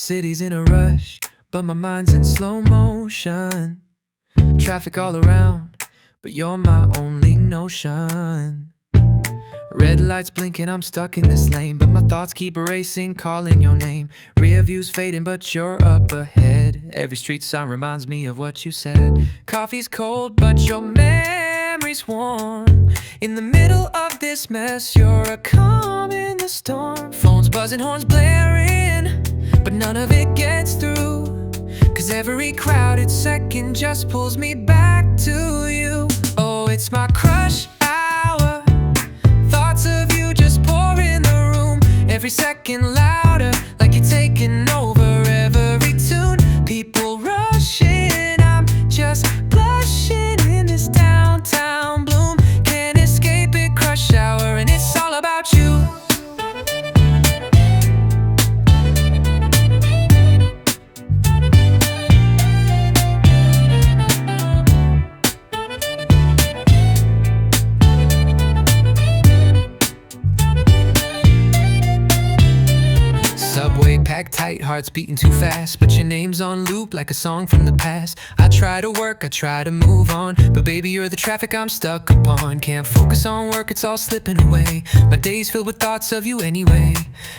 City's in a rush, but my mind's in slow motion. Traffic all around, but you're my only notion. Red lights blinking, I'm stuck in this lane, but my thoughts keep racing, calling your name. Rear view's fading, but you're up ahead. Every street sign reminds me of what you said. Coffee's cold, but your memory's warm. In the middle of this mess, you're a calm in the storm. Phones buzzing, horns blaring, but none of it gets through. 'Cause every crowded second just pulls me back to you. Oh, it's my crush hour. Thoughts of you just pour in the room. Every second louder, like you're taking over every tune. People rushing, I'm just blushing in this downtown bloom. Can't escape it, crush hour, and it's all about you. Subway packed tight, hearts beating too fast, but your name's on loop like a song from the past. I try to work, I try to move on, but baby you're the traffic I'm stuck upon. Can't focus on work, it's all slipping away. My day's filled with thoughts of you anyway.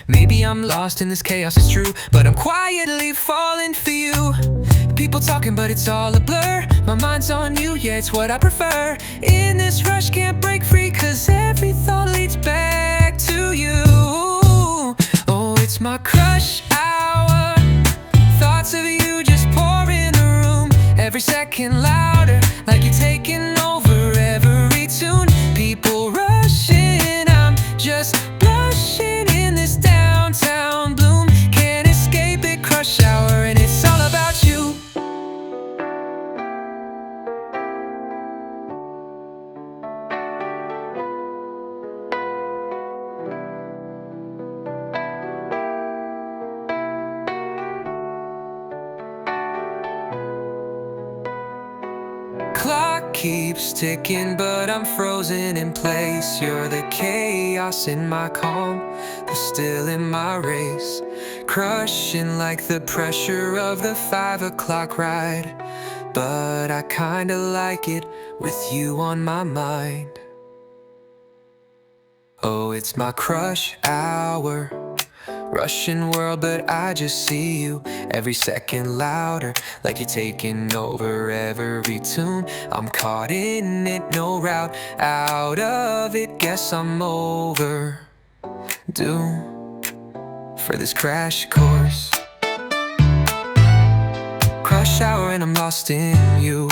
Maybe I'm lost in this chaos, it's true, but I'm quietly falling for you. People talking, but it's all a blur. My mind's on you, yeah, it's what I prefer. In this rush, can't break free, 'cause every thought leads back to you. Oh, it's my crush hour. Thoughts of you just pour in the room. Every second louder, like you're taking over every tune. People rushing, I'm just blushing in this downtown bloom. Can't escape it, crush hour, and it's all about you. Clock keeps ticking, but I'm frozen in place. You're the chaos in my calm, the still in my race. Crushing like the pressure of the 5 o'clock ride. But I kinda like it with you on my mind. Oh, it's my crush hour. Rushing world, but I just see you every second louder, like you're taking over every tune. I'm caught in it, no route out of it. Guess I'm overdue for this crash course. Crush hour and I'm lost in you.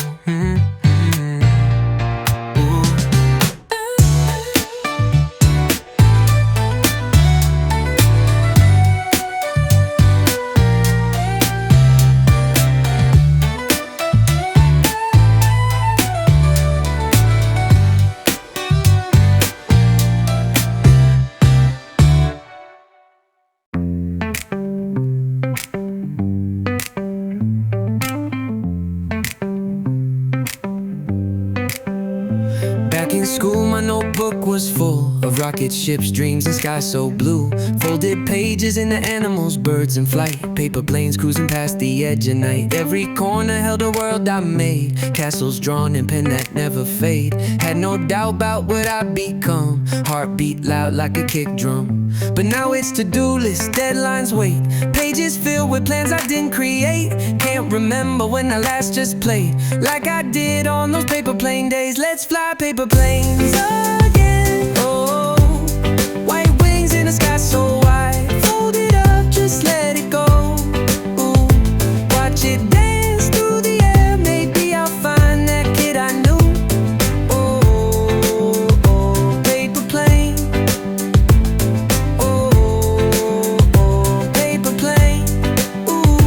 In school, my notebook was full of rocket ships, dreams, and skies so blue. Folded pages into animals, birds in flight, paper planes cruising past the edge of night. Every corner held a world I made, castles drawn in pen that never fade. Had no doubt about what I'd become, heartbeat loud like a kick drum. But now it's to-do lists, deadlines wait, pages filled with plans I didn't create. Can't remember when I last just played like I did on those paper plane days. Let's fly paper planes again. Oh, white wings in the sky so wide. Fold it up, just let it go. Ooh, watch it dance through the air. Maybe I'll find that kid I knew. Oh, oh, paper plane. Oh, oh, paper plane. Ooh.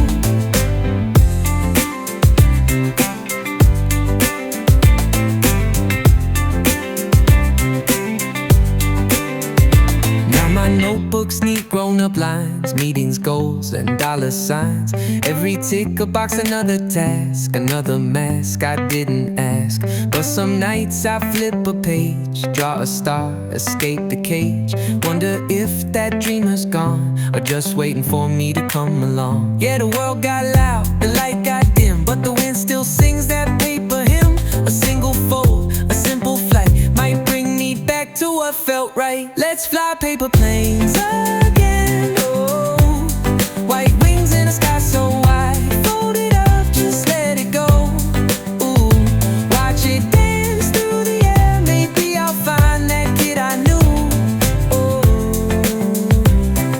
My notebooks need grown-up lines, meetings, goals, and dollar signs. Every tick a box, another task, another mask I didn't ask task. But some nights I flip a page, draw a star, escape the cage. Wonder if that dreamer's gone, or just waiting for me to come along. Yeah, the world got loud, the light got dim, but the wind still sings that paper hymn. A single fold, a simple flight, might bring me back to what felt right. Let's fly paper planes again. Oh, white wings in the sky so wide, fold it up, just let it go. Ooh, watch it dance through the air, maybe I'll find that kid I knew. Oh,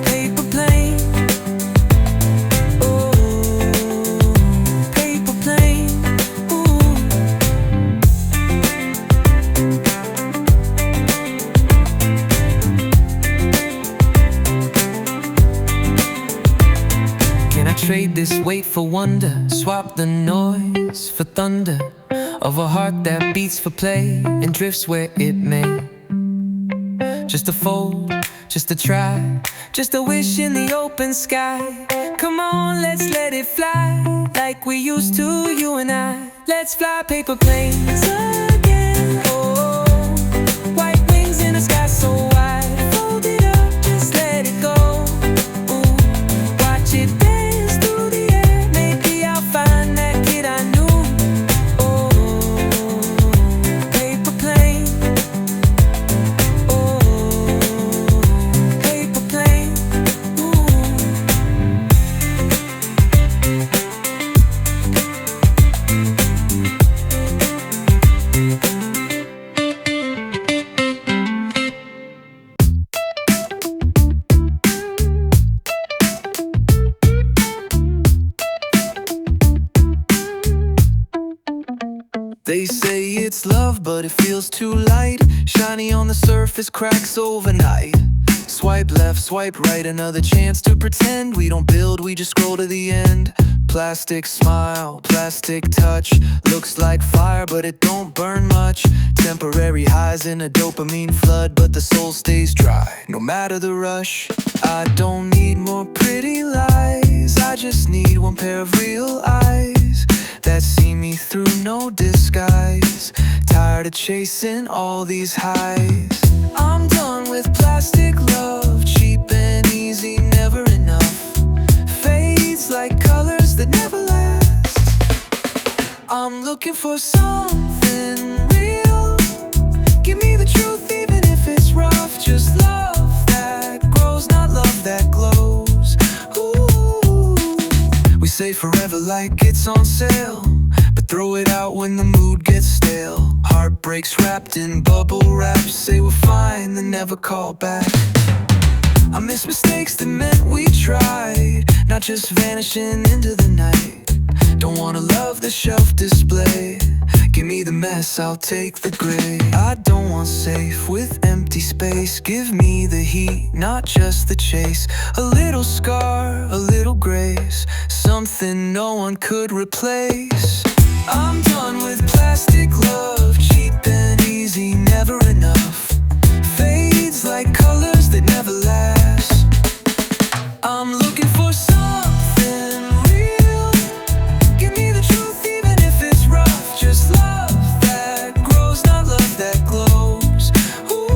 paper plane. Oh, paper plane. Ooh. Can I trade this weight for wonder? Swap the noise for thunder of a heart that beats for play and drifts where it may. Just a fold, just a try, just a wish in the open sky. Come on, let's let it fly like we used to, you and I. Let's fly paper planes again. Oh, white wings in the sky so wide, fold it up, just let it go. Ooh, watch it dance through the air, maybe I'll find that kid I knew. Oh, paper plane. Oh, paper plane. Ooh. They say it's love, but it feels too light. Shiny on the surface, cracks overnight. Swipe left, swipe right, another chance to pretend we don't build, we just scroll to the end. Plastic smile, plastic touch, looks like fire, but it don't burn much. Temporary highs in a dopamine flood, but the soul stays dry, no matter the rush. I don't need more pretty lies, I just need one pair of real eyes that see me through no disguise. Tired of chasing all these highs. I'm done with plastic love, cheap and easy, never enough. Fades like colors that never last. I'm looking for something real. Give me the truth even if it's rough. Just love that grows, not love that glows. Ooh. We say forever like it's on sale, but throw it out when the mood gets stale. Heartbreaks wrapped in bubble wrap, say we're fine, then never call back. I miss mistakes that meant we tried, not just vanishing into the night. Don't wanna love the shelf display, give me the mess, I'll take the gray. I don't want safe with empty space, give me the heat, not just the chase. A little scar, a little grace, something no one could replace. I'm done with plastic love, cheap and easy, never enough. Fades like colors that never last. I'm looking for something real. Give me the truth even if it's rough. Just love that grows, not love that glows. Ooh.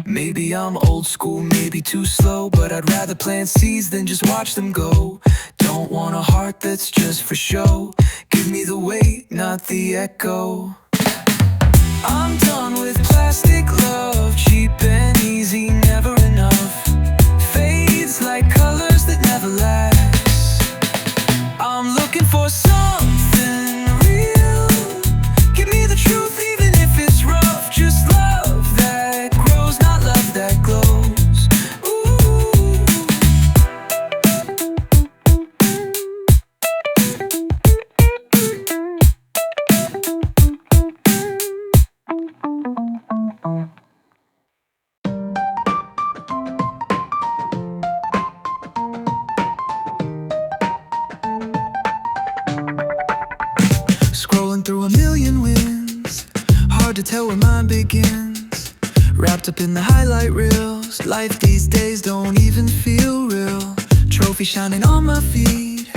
Maybe I'm old school, maybe too slow, but I'd rather plant seeds than just watch them go. Don't want a heart that's just for show, give me the weight, not the echo. I'm done with plastic love, cheap and easy, never enough. Fades like colors that never last. I'm looking for something real. Give me the truth even if it's rough. Just love that grows, not love that glows. Ooh. hard to tell where mine begins. Wrapped up in the highlight reels. Life these days don't even feel real. Trophy shining on my feet.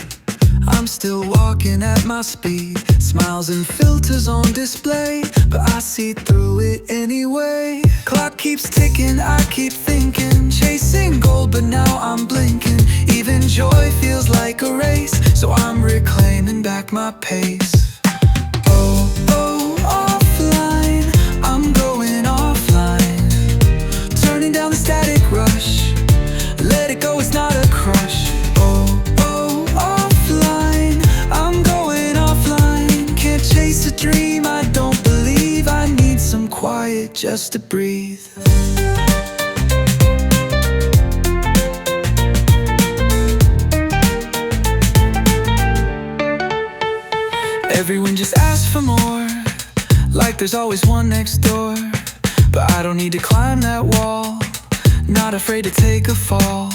I'm still walking at my speed. Smiles and filters on display, but I see through it anyway. Clock keeps ticking, I keep thinking. Chasing gold, but now I'm blinking. Even joy feels like a race, so I'm reclaiming back my pace. Oh, oh, offline, I'm going offline. Turning down the static rush. Let it go, it's not a crush. Oh, oh, offline, I'm going offline. Can't chase a dream I don't believe. I need some quiet just to breathe. Everyone just asks for more, like there's always one next door. But I don't need to climb that wall, not afraid to take a fall.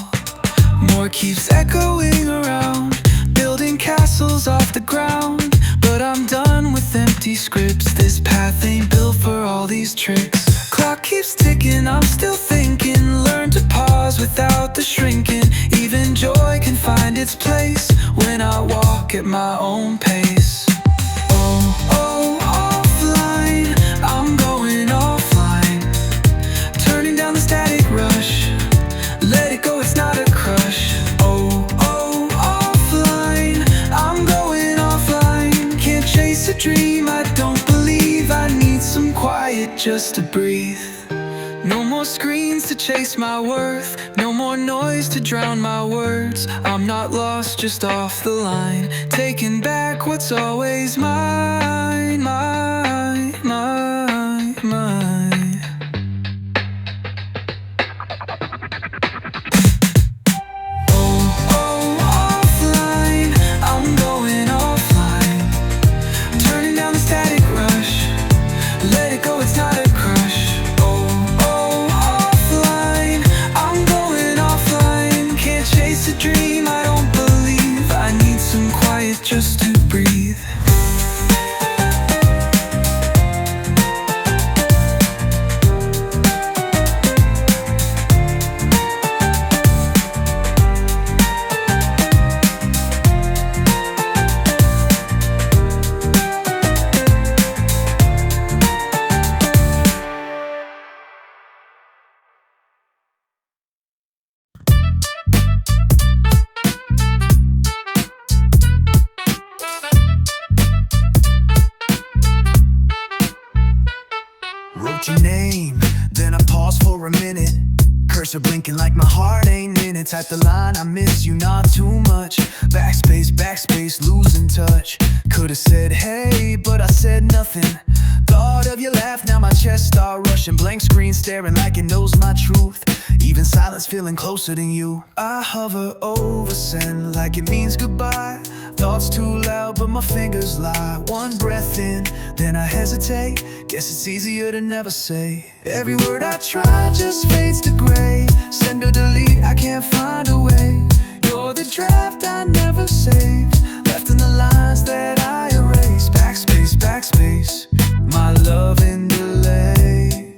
More keeps echoing around, building castles off the ground. But I'm done with empty scripts, this path ain't built for all these tricks. Clock keeps ticking, I'm still thinking. Learn to pause without the shrinking. Even joy can find its place when I walk at my own pace. Oh, oh, offline, I'm going offline. Turning down the static rush. Let it go, it's not a crush. Oh, oh, offline, I'm going offline. Can't chase a dream I don't believe. I need some quiet just to breathe. No more screens to chase my worth. No more noise to drown my words. I'm not lost, just off the line. Taking back what's always mine, mine, mine, mine. Oh, oh, offline, I'm going offline. Turning down the static rush. Let it go, it's not a crush. A dream I don't believe. I need some quiet just to breathe. Your name, then I pause for a minute. Cursor blinking like my heart ain't in it. Type the line, I miss you not too much. Backspace, backspace, losing touch. Could've said hey, but I said nothing. Thought of your laugh, now my chest start rushing. Blank screen staring like it knows my truth. Even silence feeling closer than you. I hover over send like it means goodbye. Thoughts too loud but my fingers lie. One breath in, then I hesitate. Guess it's easier to never say. Every word I try just fades to gray. Send or delete, I can't find a way. You're the draft I never saved, left in the lines that I erased. Backspace, backspace, my love in delay.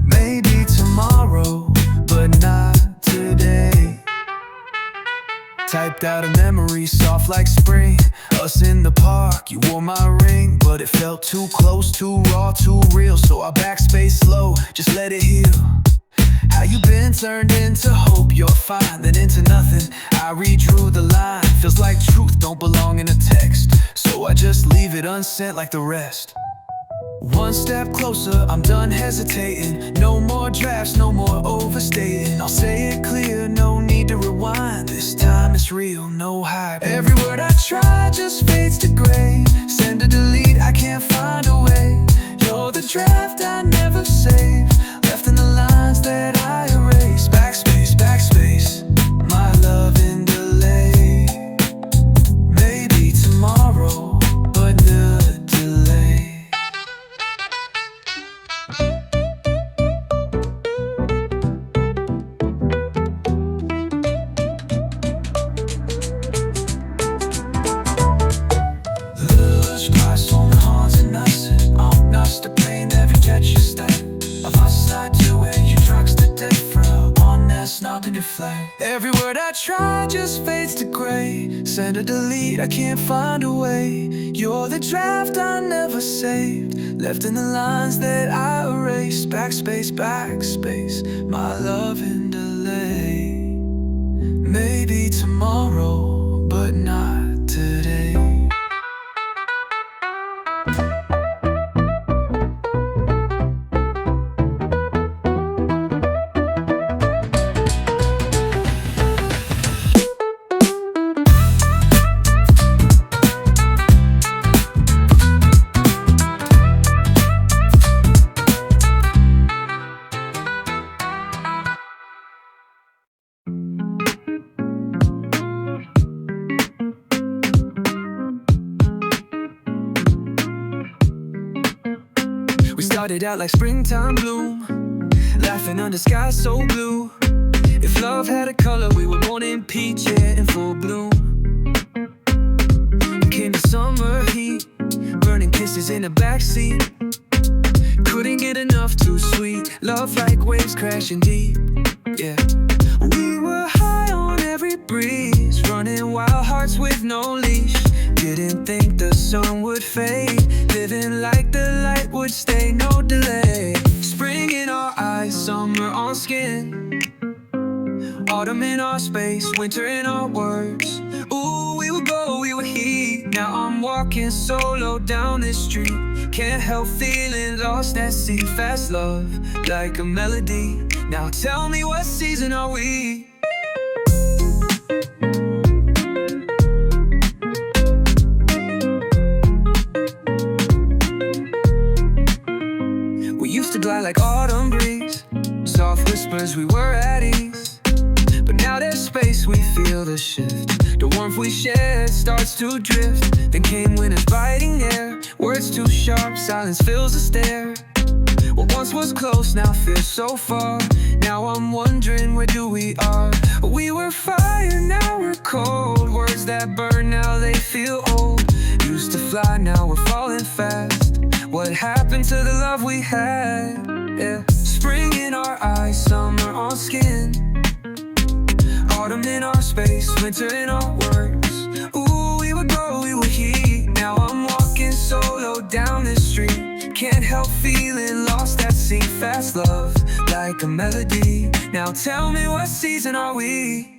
Maybe tomorrow, but not today. Typed out a memory, soft like spring. Us in the park, you wore my ring. But it felt too close, too raw, too real. So I backspace slow, just let it heal. How you been turned into hope, you're fine, then into nothing. I redrew the line, feels like truth don't belong in a text. So I just leave it unsent like the rest. One step closer, I'm done hesitating. No more drafts, no more overstating. I'll say it clear, no need to rewind. This time it's real, no hype. Every word I try just fades to gray. Send or delete, I can't find a way. You're the draft I never saved, left in the lines that I erased. Backspace, backspace, my love in delay. Maybe tomorrow, but not delay. The lush glass on the haunted nights. lie. Every word I try just fades to gray. Send or delete, I can't find a way. You're the draft I never saved, left in the lines that I erased. Backspace, backspace, my love in delay. Maybe tomorrow, but not today. We started out like springtime bloom, laughing under skies so blue. If love had a color, we were born in peach, yeah, in full bloom. Came the summer heat, burning kisses in the backseat. Couldn't get enough, too sweet. Love like waves crashing deep, yeah. We were high on every breeze, running wild hearts with no leash. Didn't think the sun would fade, living like the light would stay, no delay. Spring in our eyes, summer on skin, autumn in our space, winter in our words. Ooh, we would go, we would heat. Now I'm walking solo down this street, can't help feeling lost at sea. Fast love, like a melody. Now tell me, what season are we? To glide like autumn breeze, soft whispers, we were at ease. But now there's space, we feel the shift. The warmth we shared starts to drift. Then came winter's biting air, words too sharp, silence fills the stare. What once was close now feels so far. Now I'm wondering, where do we are? We were fire, now we're cold. Words that burn, now they feel old. Used to fly, now we're falling fast. What happened to the love we had? Yeah. Spring in our eyes, summer on skin, autumn in our space, winter in our words. Ooh, we would go, we would heat. Now I'm walking solo down this street, can't help feeling lost at sea. Fast love, like a melody. Now tell me, what season are we?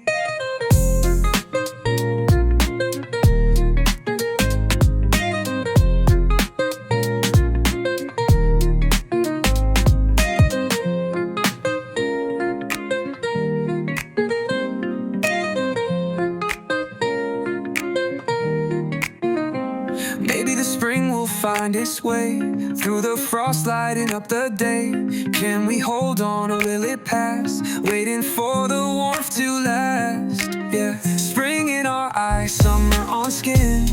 Maybe the spring will find its way through the frost, lighting up the day. Can we hold on, or will it pass? Waiting for the warmth to last. Yeah, spring in our eyes, summer on skin,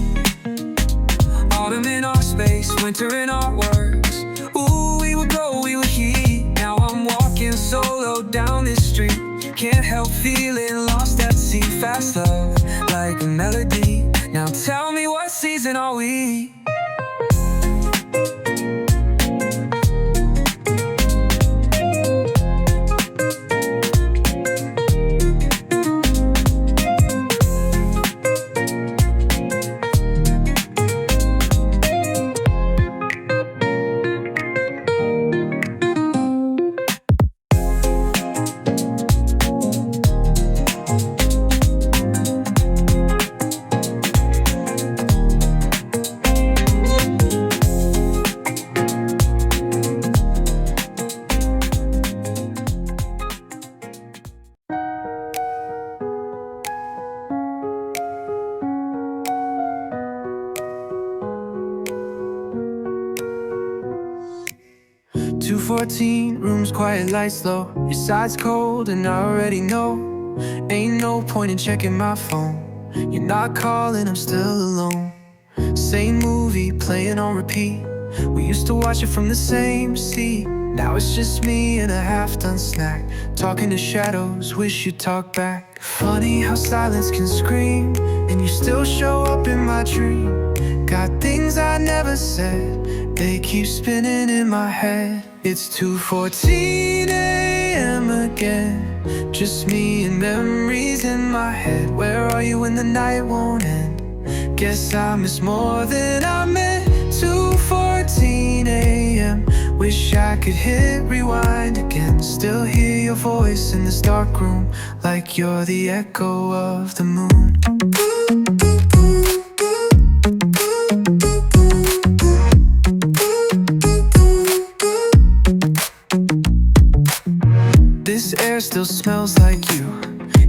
autumn in our space, winter in our words. Ooh, we would go, we would heat. Now I'm walking solo down this street, can't help feeling lost at sea. Fast love, like a melody. Now tell me, what season are we? .214, room's quiet, lights low. Your side's cold and I already know. Ain't no point in checking my phone. You're not calling, I'm still alone. Same movie playing on repeat. We used to watch it from the same seat. Now it's just me and a half-done snack, talking to shadows, wish you'd talk back. Funny how silence can scream, and you still show up in my dream. Got things I never said, they keep spinning in my head. It's 2:14 a.m. a.m. again. Just me and memories in my head. Where are you when the night won't end? Guess I miss more than I meant. 2:14 a.m. Wish I could hit rewind again. Still hear your voice in this dark room, like you're the echo of the moon. This air still smells like you.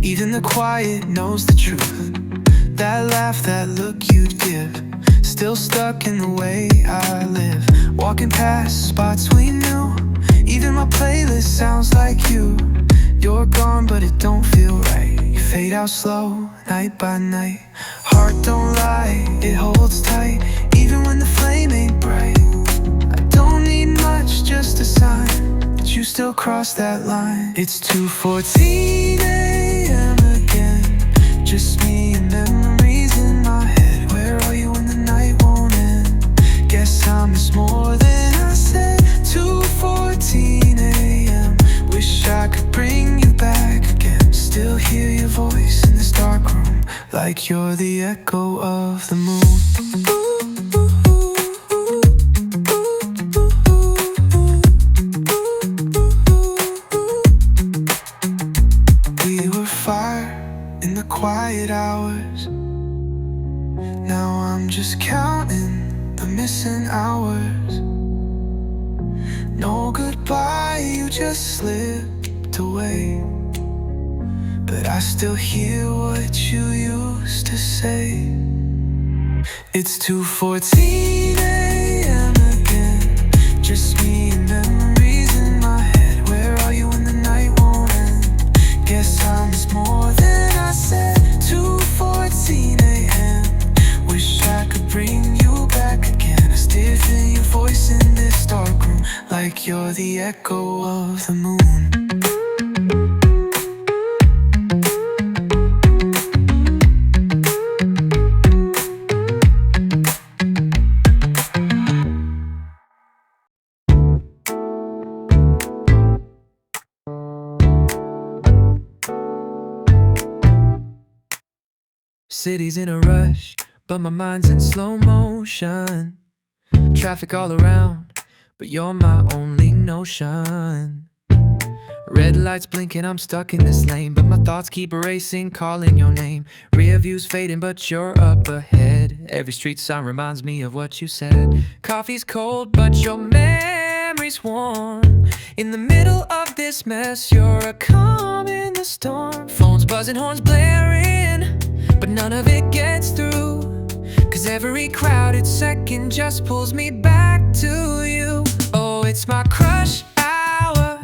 Even the quiet knows the truth. That laugh, that look you'd give, still stuck in the way I live. Walking past spots we knew. Even my playlist sounds like you. You're gone but it don't feel right. You fade out slow, night by night. Heart don't lie, it holds tight. Even when the flame ain't bright. I don't need much, just a sign that you still cross that line. It's 2:14 a.m. again. Just me and memories in my head. Where are you when the night won't end? Guess I miss more than I said. 2:14 a.m. Wish I could bring you back again. Still hear your voice in this dark room, like you're the echo of the moon. We were fire in the quiet hours. Now I'm just counting the missing hours. No goodbye, you just slipped away. But I still hear what you used to say. It's 2:14 a.m. again. Just me and memories in my head. Where are you when the night won't end? Guess I miss more than I said. 2:14 a.m. Wish I could bring you back again. I still hear your voice in this dark room, like you're the echo of the moon. City's in a rush, but my mind's in slow motion. Traffic all around, but you're my only notion. Red lights blinking, I'm stuck in this lane, but my thoughts keep racing, calling your name. Rear view's fading, but you're up ahead. Every street sign reminds me of what you said. Coffee's cold, but your memory's warm. In the middle of this mess, you're a calm in the storm. Phones buzzing, horns blaring, but none of it gets through. Cause every crowded second just pulls me back to you. Oh, it's my crush hour.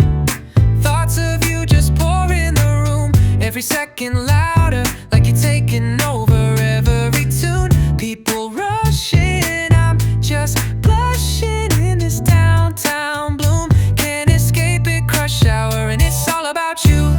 Thoughts of you just pour in the room. Every second louder, like you're taking over every tune. People rushing, I'm just blushing in this downtown bloom. Can't escape it, crush hour, and it's all about you.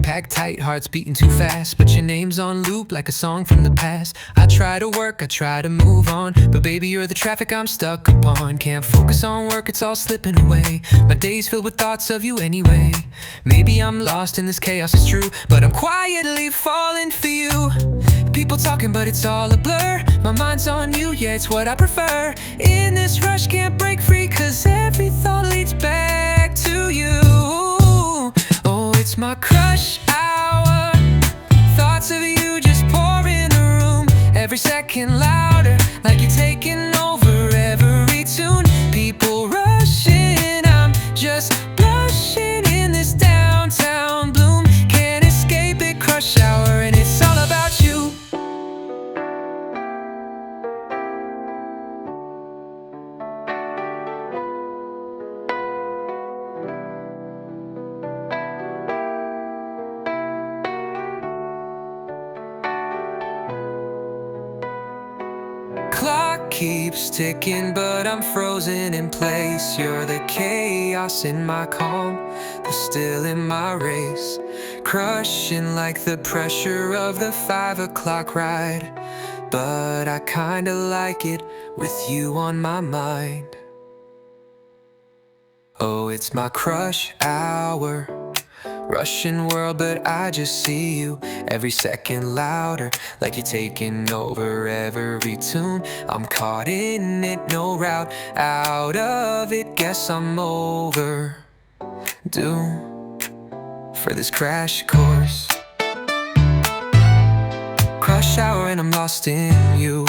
Packed tight, hearts beating too fast, but your name's on loop like a song from the past. I try to work, I try to move on, but baby you're the traffic I'm stuck upon. Can't focus on work, it's all slipping away. My day's filled with thoughts of you anyway. Maybe I'm lost in this chaos, it's true, but I'm quietly falling for you. People talking but it's all a blur. My mind's on you, yeah it's what I prefer. In this rush can't break free, cause every thought leads back to you. Oh, it's my crush hour. Thoughts of you just pour in the room. Every second louder, like you're taking over every tune. People rushing, I'm just blushing in this downtown bloom. Can't escape it, crush hour, and it's all about you. Clock keeps ticking, but I'm frozen in place. You're the chaos in my calm, the still in my race, crushing like the pressure of the 5 o'clock ride. But I kinda like it with you on my mind. Oh, it's my crush hour, rushing world, but I just see you every second louder, like you're taking over every tune. I'm caught in it, no route out of it. Guess I'm overdue for this crash course. Crush hour and I'm lost in you.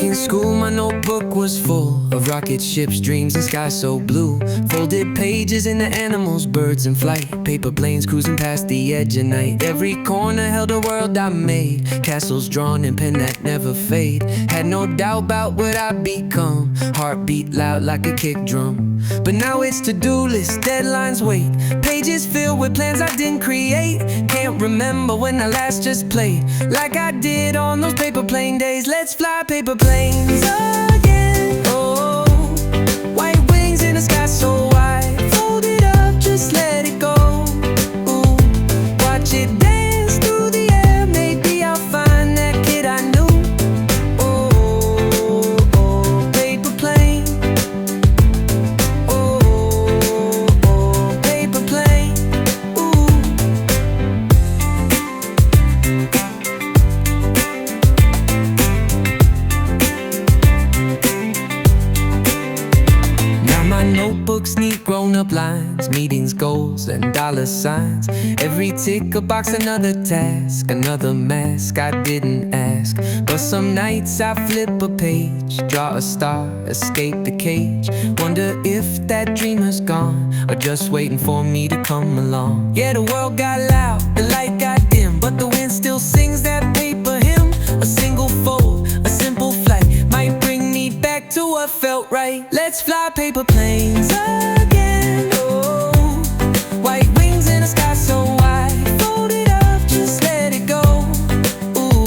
In school, my notebook was full of rocket ships, dreams, and skies so blue. Folded pages into animals, birds in flight, paper planes cruising past the edge of night. Every corner held a world I made, castles drawn in pen that never fade. Had no doubt about what I'd become, heartbeat loud like a kick drum. But now it's to-do list, deadlines wait, pages filled with plans I didn't create. Can't remember when I last just played like I did on those paper plane days. Let's fly paper planes again. Oh, white wings in the sky so wide, fold it up, just let it go. Ooh, watch it dance through the air, maybe I'll find that kid I knew. Oh, oh, paper plane. Oh, paper plane. Ooh. My notebooks need grown-up lines, meetings, goals, and dollar signs. Every tick a box, another task, another mask I didn't ask. But some nights I flip a page, draw a star, escape the cage. Wonder if that dreamer's gone, or just waiting for me to come along. Yeah, the world got loud, the light got dim, but the wind still sings that paper hymn. A single fold, a simple flight, might bring me back to what felt right. Let's fly paper planes again. Oh, white wings in the sky so wide, fold it up, just let it go. Ooh,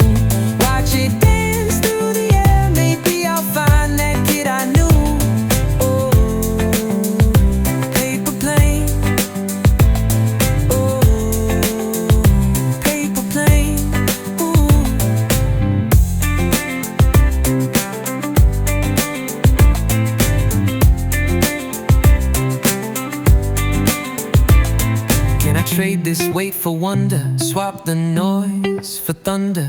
watch it dance through the air, maybe I'll find that kid I knew. Oh, paper plane. Oh, paper plane. Trade this weight for wonder, swap the noise for thunder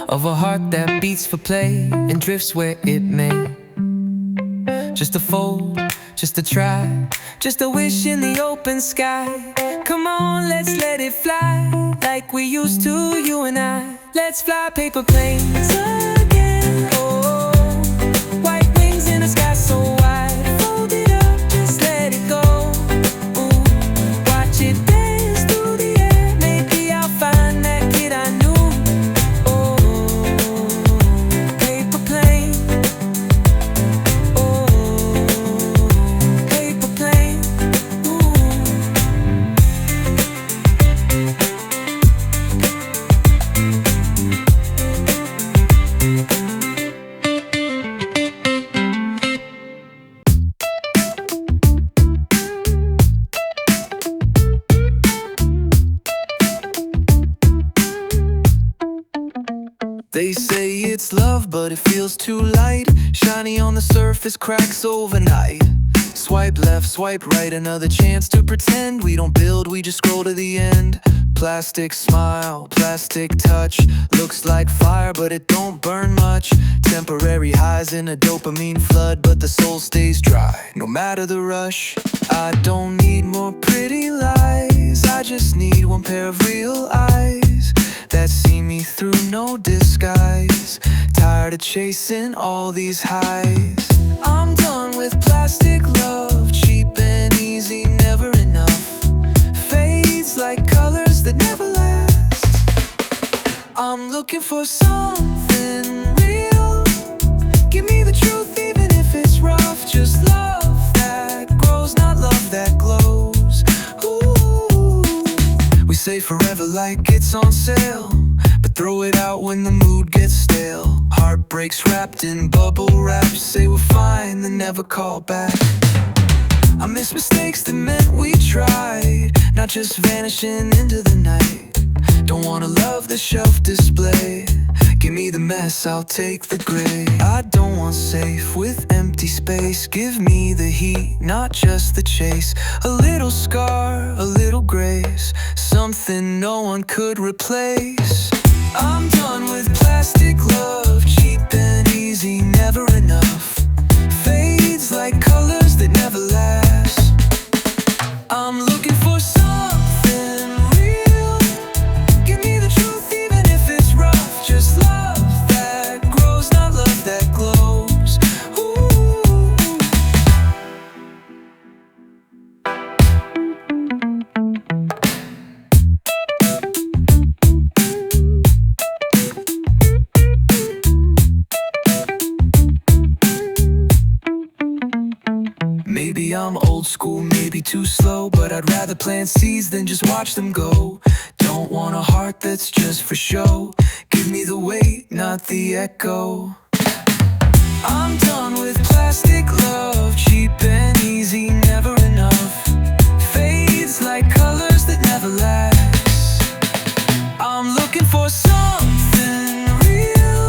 of a heart that beats for play and drifts where it may. Just a fold, just a try, just a wish in the open sky. Come on, let's let it fly like we used to, you and I. Let's fly paper planes again. Oh, white wings in the sky so wide, fold it up, just let it go. Ooh, watch it dance. They say it's love, but it feels too light. Shiny on the surface, cracks overnight. Swipe left, swipe right, another chance to pretend we don't build, we just scroll to the end. Plastic smile, plastic touch, looks like fire, but it don't burn much. Temporary highs in a dopamine flood, but the soul stays dry, no matter the rush. I don't need more pretty lies, I just need one pair of real eyes that see me through no disguise. Tired of chasing all these highs. I'm done with plastic love, cheap and easy, never enough. Fades like colors that never last. I'm looking for something real. Give me the truth even if it's rough. Just love that grows, not love that glows. Ooh. We say forever like it's on sale, but throw it out when the mood gets stale. Heartbreaks wrapped in bubble wrap. Say we're fine, then never call back. I miss mistakes that meant we tried, not just vanishing into the night. Don't wanna love the shelf display. Give me the mess, I'll take the gray. I don't want safe with empty space. Give me the heat, not just the chase. A little scar, a little grace, something no one could replace. I'm done with plastic love, cheap and easy, never enough. Fades like colors that never last. I'm looking for something real. Give me the truth even if it's rough. Just love that grows, not love that glows. Ooh. Maybe I'm old school, maybe too slow, but I'd rather plant seeds than just watch them go. Don't want a heart that's just for show. Give me the weight, not the echo. I'm done with plastic love, cheap and easy, never enough. Fades like colors that never last. I'm looking for something real.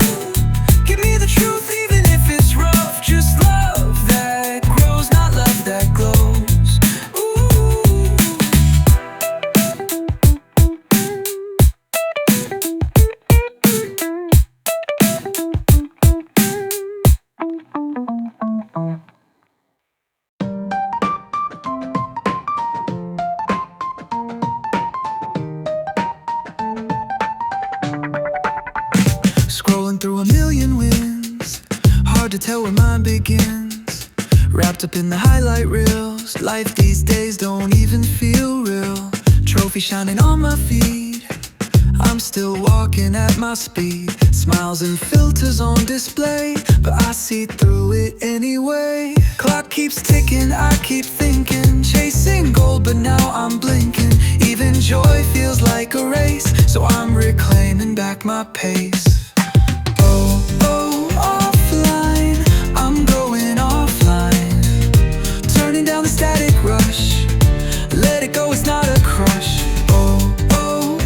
Give me the truth even if it's rough. Just love that grows, not love that glows. Ooh. Scrolling through a million wins, hard to tell where mine begins. Wrapped up in the highlight reels, life these days don't even feel real. Trophy shining on my feed, I'm still walking at my speed. Smiles and filters on display, but I see through it anyway. Clock keeps ticking, I keep thinking, chasing gold but now I'm blinking. Even joy feels like a race, so I'm reclaiming back my pace. Offline, I'm going offline. Turning down the static rush. Let it go, it's not a crush.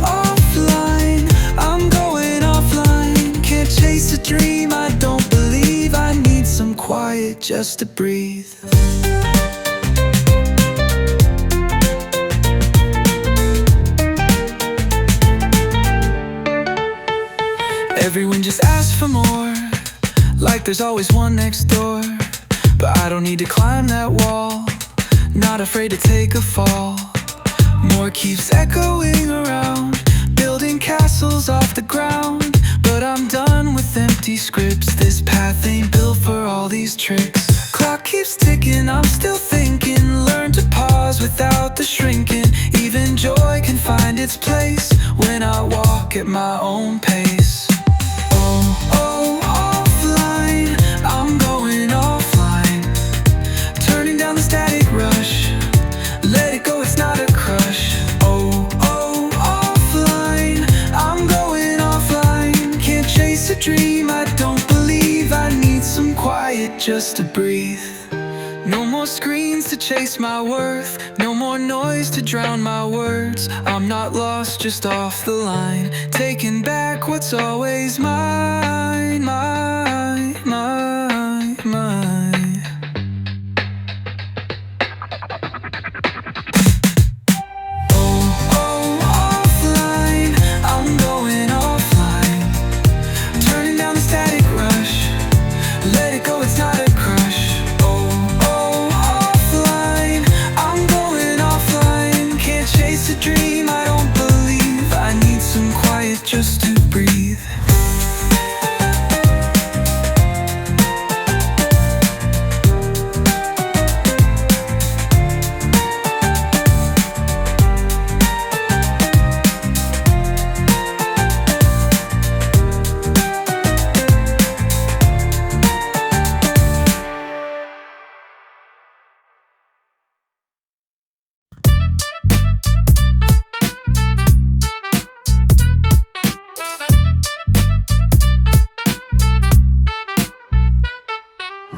Offline, I'm going offline. Can't chase a dream I don't believe. I need some quiet just to breathe. Everyone just asks for more, like there's always one next door. But I don't need to climb that wall, not afraid to take a fall. More keeps echoing around, building castles off the ground. But I'm done with empty scripts, this path ain't built for all these tricks. Clock keeps ticking, I'm still thinking. Learn to pause without the shrinking. Even joy can find its place when I walk at my own pace. Offline, I'm going offline. Turning down the static rush. Let it go, it's not a crush. Offline, I'm going offline. Can't chase a dream I don't believe. I need some quiet just to breathe. No more screens to chase my worth, no more noise to drown my words. I'm not lost, just off the line, taking back what's always mine, mine, mine, mine. Offline, I'm going offline. Turning down the static rush. Let it go, it's not a crush. Offline, I'm going offline. Can't chase a dream I don't believe. I need some quiet just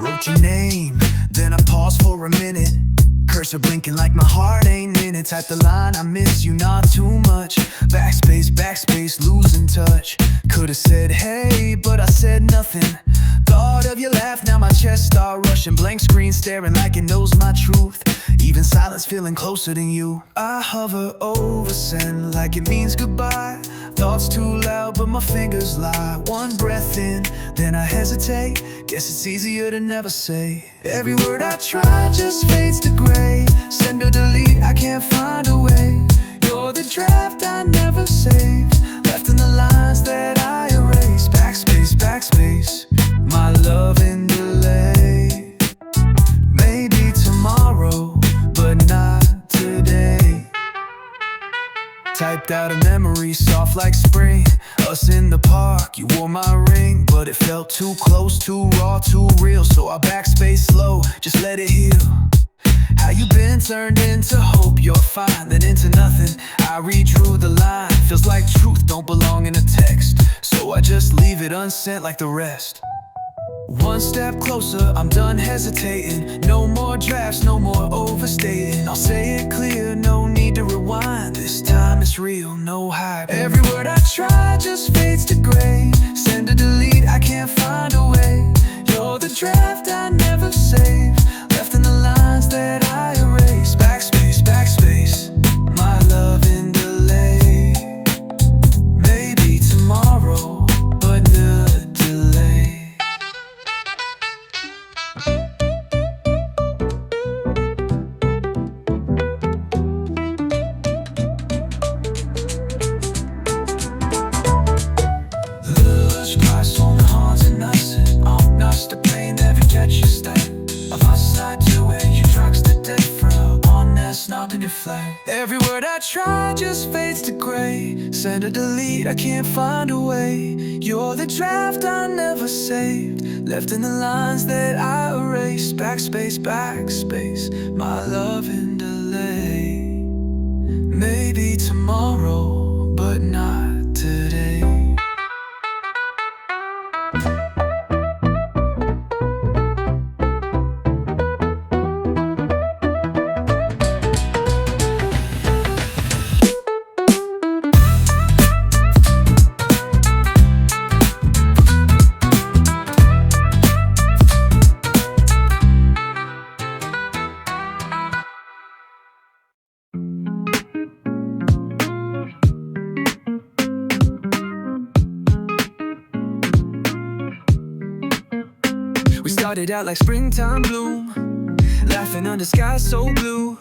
Wrote your name, then I paused for a minute. Cursor blinking like my heart ain't in it. Type the line, I miss you not too much. Backspace, backspace, losing touch. Could've said hey, but I said nothing. Thought of your laugh, now my chest start rushing. Blank screen staring like it knows my truth. Even silence feeling closer than you. I hover over send like it means goodbye. Thoughts too loud but my fingers lie. One breath in, then I hesitate. Guess it's easier to never say. Every word I try just fades to gray. Send or delete, I can't find a way. You're the draft I never saved, left in the lines that I erased. Backspace, backspace, my love in delay. Maybe tomorrow, but not today. Typed out a memory, soft like spring. Us in the park, you wore my ring, but it felt too close, too raw, too real. So I backspace slow, just let it heal. How you been turned into hope, you're fine, then into nothing. I redrew the line, feels like truth don't belong in a text. So I just leave it unsent like the rest. One step closer, I'm done hesitating. No more drafts, no more overstating. I'll say it clear, no need to rewind. This time it's real, no hype. Every word I try just fades to gray. Send or delete, I can't find a way. You're the draft I never saved, left in the lines that I erased. Backspace, backspace, my love in delay. Maybe tomorrow, but no delay. Lush Christ on the horns and nothing. On us the pain, every catch you stay. Of us I do it, you drugs the different. On that's not in your flame. Every word I try just fades to gray. Send or delete, I can't find a way. You're the draft I never saved, left in the lines that I erased. Backspace, backspace, my love in delay. Maybe tomorrow, but not today. We started out like springtime bloom, laughing under skies so blue.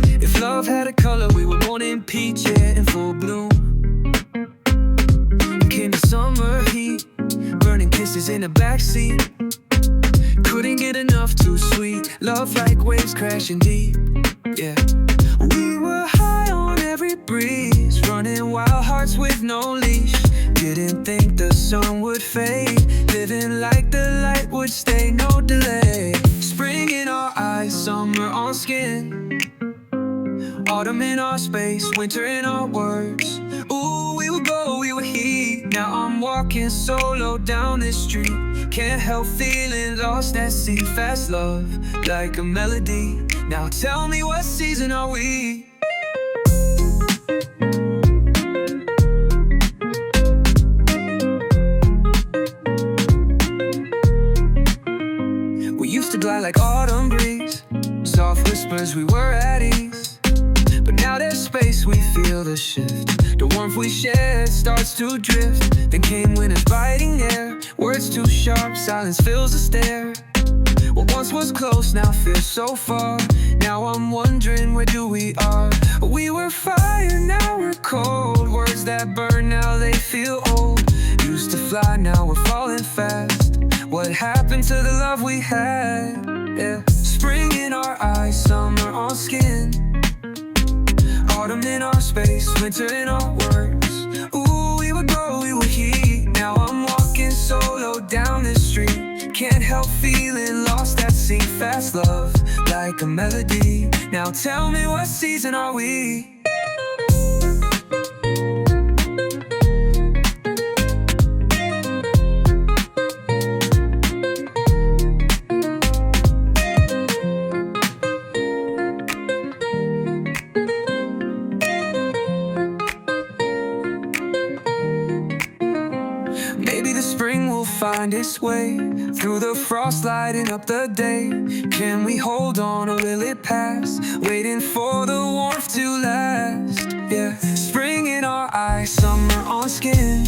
If love had a color, we were born in peach, yeah, in full bloom. Came the summer heat, burning kisses in the backseat. Couldn't get enough, too sweet. Love like waves crashing deep, yeah. We were high on every breeze, running wild hearts with no leash. Didn't think the sun would fade, living like the light would stay, no delay. Spring in our eyes, summer on skin. Autumn in our space, winter in our words. Ooh, we would go, we would heat. Now I'm walking solo down this street. Can't help feeling lost at sea. Fast love, like a melody. Now tell me, what season are we? We used to glide like autumn breeze, soft whispers, we were at ease. But now there's space, we feel the shift. The warmth we shared starts to drift. Then came winter's biting air, words too sharp, silence fills the stare. What once was close now feels so far. Now I'm wondering, where do we are? We were fire, now we're cold. Words that burn, now they feel old. Used to fly, now we're falling fast. What happened to the love we had? Yeah. Spring in our eyes, summer on skin. Autumn in our space, winter in our words. Ooh, we would go, we would heat. Now I'm walking solo down this street. Can't help feeling lost at sea. Fast love, like a melody. Now tell me, what season are we? this way, through the frost lighting up the day. Can we hold on or will it pass? Waiting for the warmth to last. Yeah, spring in our eyes, summer on skin,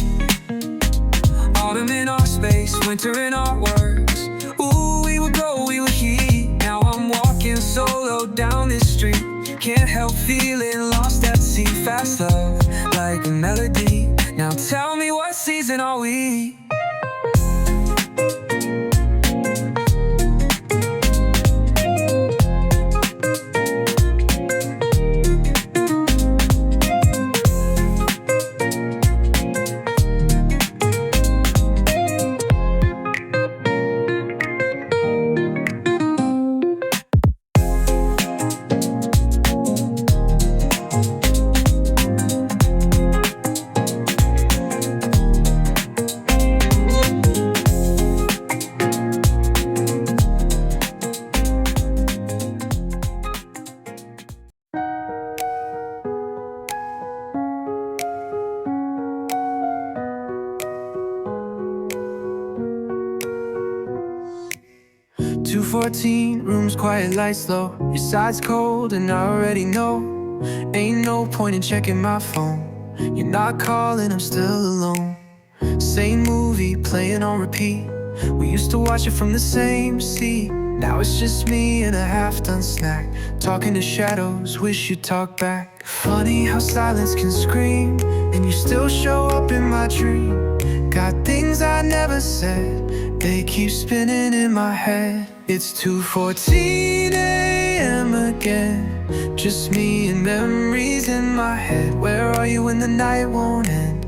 autumn in our space, winter in our words. Ooh, we would go, we would heat. Now I'm walking solo down this street, can't help feeling lost at sea. Fast love, like a melody. Now tell me, what season are we? 214, room's quiet, lights low. Your side's cold and I already know. Ain't no point in checking my phone. You're not calling, I'm still alone. Same movie playing on repeat. We used to watch it from the same seat. Now it's just me and a half-done snack, talking to shadows, wish you'd talk back. Funny how silence can scream, and you still show up in my dream. Got things I never said, they keep spinning in my head. It's 2:14 a.m. again, just me and memories in my head. Where are you when the night won't end?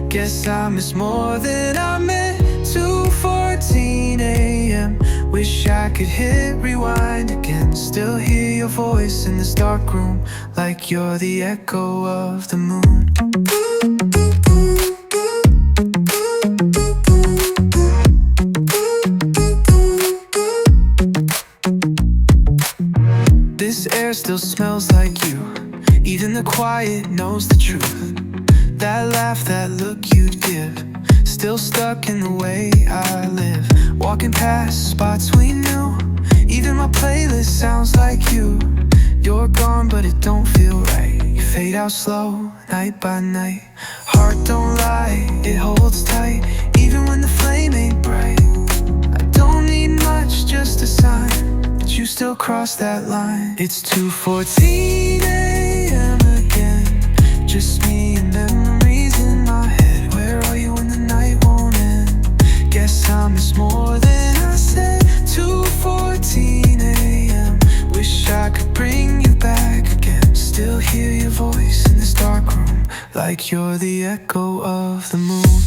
Guess I miss more than I meant. 2:14 a.m. Wish I could hit rewind again. Still hear your voice in this dark room, like you're the echo of the moon. This air still smells like you. Even the quiet knows the truth. That laugh, that look you'd give, still stuck in the way I live. Walking past spots we knew. Even my playlist sounds like you. You're gone but it don't feel right. You fade out slow, night by night. Heart don't lie, it holds tight, even when the flame ain't bright. I don't need much, just a sign that you still cross that line. It's 2:14 a.m. again, just me and memories in my head. Where are you when the night won't end? Guess I miss more than I said. 2:14 a.m. Wish I could bring you back again. Still hear your voice in this dark room, like you're the echo of the moon.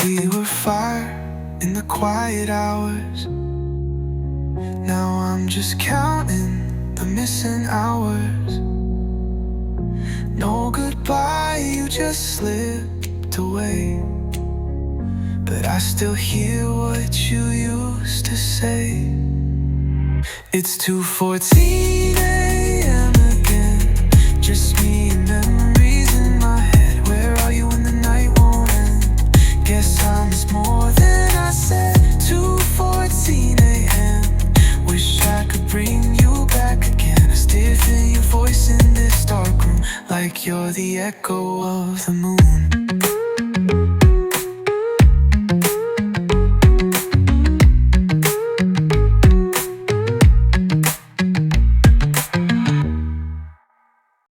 We were fire in the quiet hours. Now I'm just counting the missing hours. No goodbye, you just slipped away, but I still hear what you used to say. It's 2:14 a.m. again, just me and memories in my head. Where are you when the night won't end? Guess I miss more than I said. 2:14 a.m. Wish I could bring you back again. I still hear your voice in this dark room, like you're the echo of the moon.